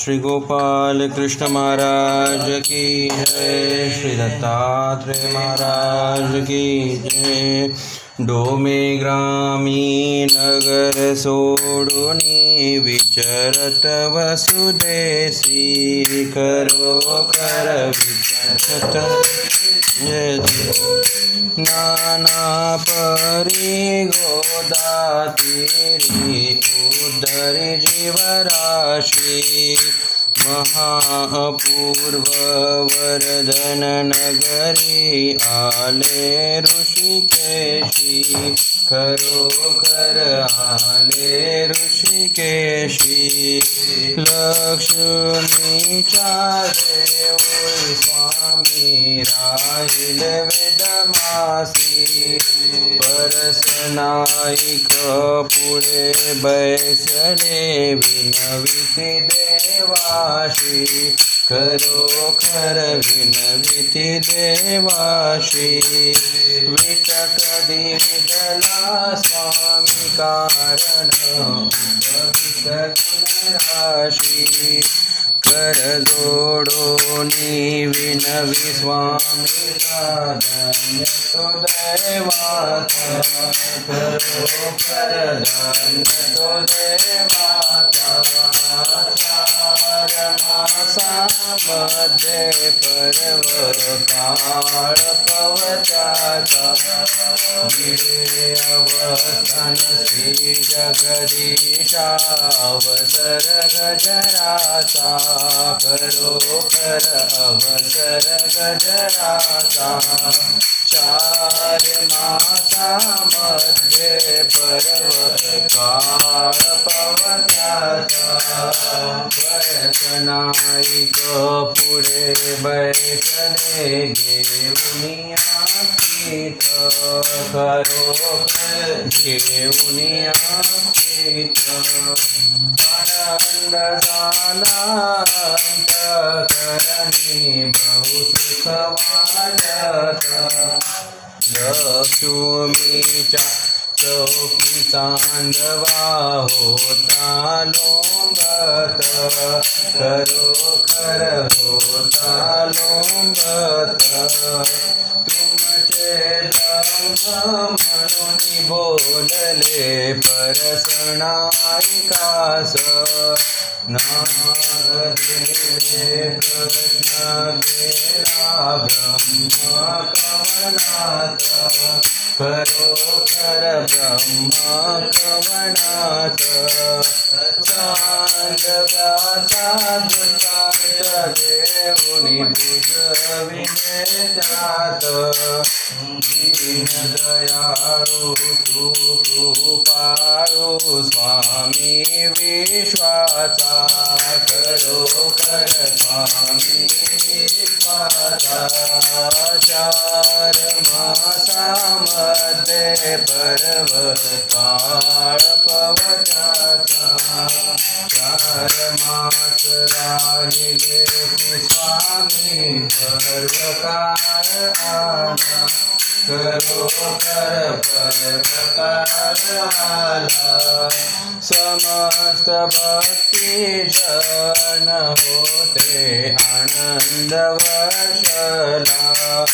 श्री गोपाल कृष्ण महाराज की जय। श्री दत्तात्रेय महाराज की जय। डोमे ग्रामी नगर सोडुनी विचरत वसुदेशी करो कर विचरत नाना परी गोदातीरी उदरी जीवराशि महापूर्व वरदन नगरी आले ऋषिकेशी करो कर आले ऋषिकेशी लक्ष्मी चारे स्वामी राहिल वेदमासी परसनाईक पुढे बैसले विनविती देवाशी करो कर विनविती देवाशी विटक दिदला स्वामी कारण राशी कर जोडोनी विनवी स्वामी धन्य तो दैवाचा करो कर धन्य तो देवाचा चार मासामध्ये पर्व काळ पवत्याचा अवस्थान श्री जगदीशा अवसर गजराचा करो कर अवसर गजराचा चार मासामध्ये पर्व काळ पवत्याचा वयसनाईक पुढे बैसले घेऊनिया पीठ करो घेऊनिया पीठ आनंद झाला अंतकरणी बहु सुख वाटत लक्ष्मीच्या चौकी चांदवा होता लोंबत करो कर होता लोंबत तुमचे लंब म्हणून बोलले परसनाईकास नारदे प्रश्न केला ब्रह्म कवनात करो कर ब्रह्म कवनात चांद व्यासा दृष्टांत देऊनी बुजविणे जात दीन दयाळू तू कृपाळू स्वामी विश्वाचा करो कर स्वामी विश्वाचा चार मासामध्ये पर्व काळ पवत्याचा चार मास राहिले की स्वामी पर्व काळ आला करो कर पर्व काळ आला समस्त भक्ती जन होते आनंद वर्षला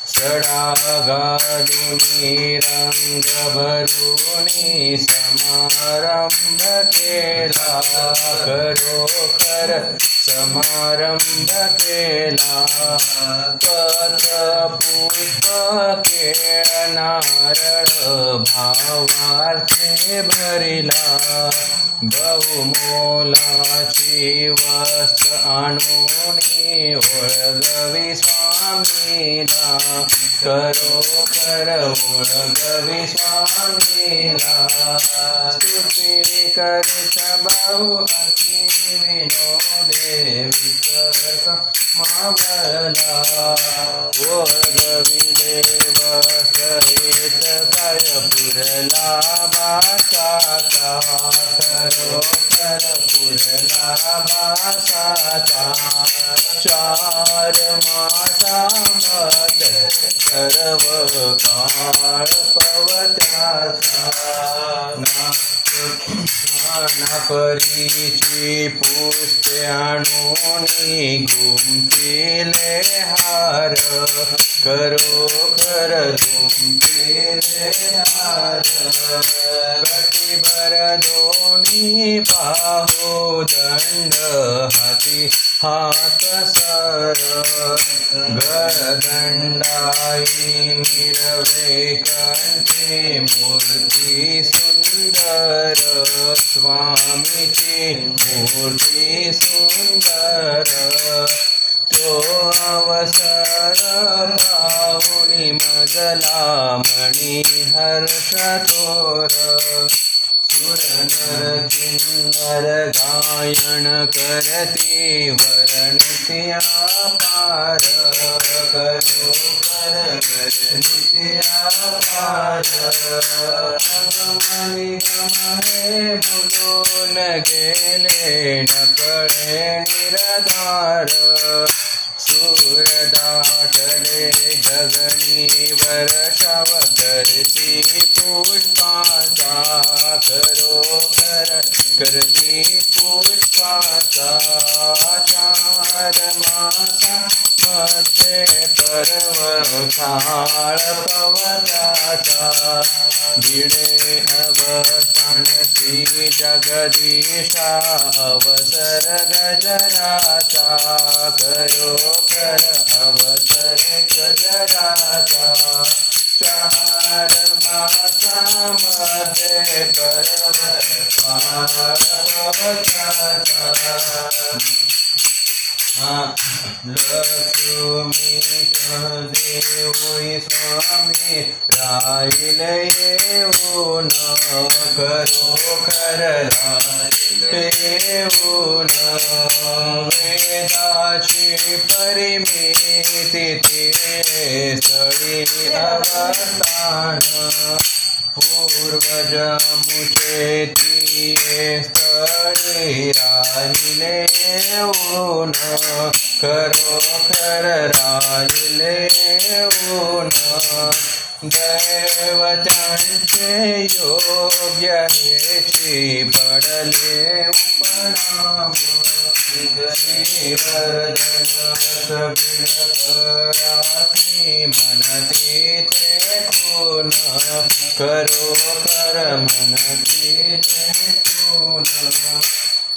सडा घालुनी रंग भरुनी समारंभ केला करो कर समारंभ केला पत्र पुष्प केळ नारळ भावार्थे भरिला बहुमोलाची वस्त्र आणूनी ओळगवी स्वामीला करो कर ओळगवी स्वामीला स्तुती करित बहु अति विनोदे वितर्क मावला ओळगविले वसहित काय पुरला भाषाचा करो कर पुरला भाषाचा चार मासामध्ये सर्व काळ पवत्याचा नानापरीची पुष्पे आणूनी गुंफिले हार खरोखर गुंफिले हार कटिभर दोन्ही बाहू दंड हाती हात सर गदंडाई मिरवे कंठे मूर्ती सुंदर स्वामीची मूर्ती सुंदर तो अवसर पाहुणी मजला मणी हर्ष थोर सुरनर किन्नर गायन करती वर्णित्या पार करो कर वर्णित्या पार गमनी गमहे बोलून गेले नकळे निरधार सूर दाटले गगनी वर्षावतरती पुष्पाचा खरोखर करती पुष्पाचा चार मासा मध्ये पर्व काळ पवनाचा भिडे अवसानसी जगदीशा अवसर गजराचा खरोखर अवसर गजराचा चार मासामध्ये पर्व काळ पवनाचा लक्ष्मी देवोई स्वामी राहिले येऊन खरोखर राहिले येऊन वेदाची परिमिती ते स्थळी अवस्थान पूर्वज मुचेती स्थळी राहिले येऊन खरोखर राहिले येऊन दैवतांचे योग्य हेची पडले उपनाम गरीवर्धन सबिळकराती म्हणती ते कोण खरोखर म्हणती ते कोण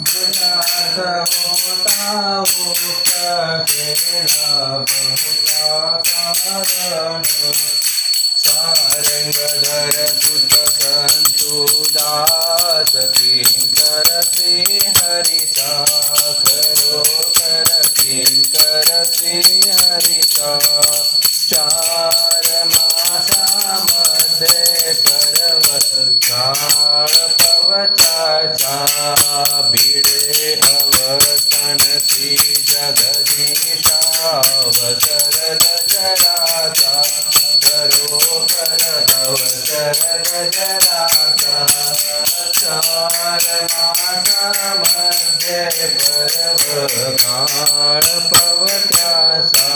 गुणास होता उपता केला बहुता कारण सारंगधर सुत संतु दास किंकर श्री हरिसा खरोखर किंकर श्री हरिसा चार मासामध्ये पर्वत काळ पवताचा भिडे अवसनसी जगदीशा अवसर गजराचा खरोखर अवसर गजराचा चार मासामध्ये पर्व काळ पवत्याचा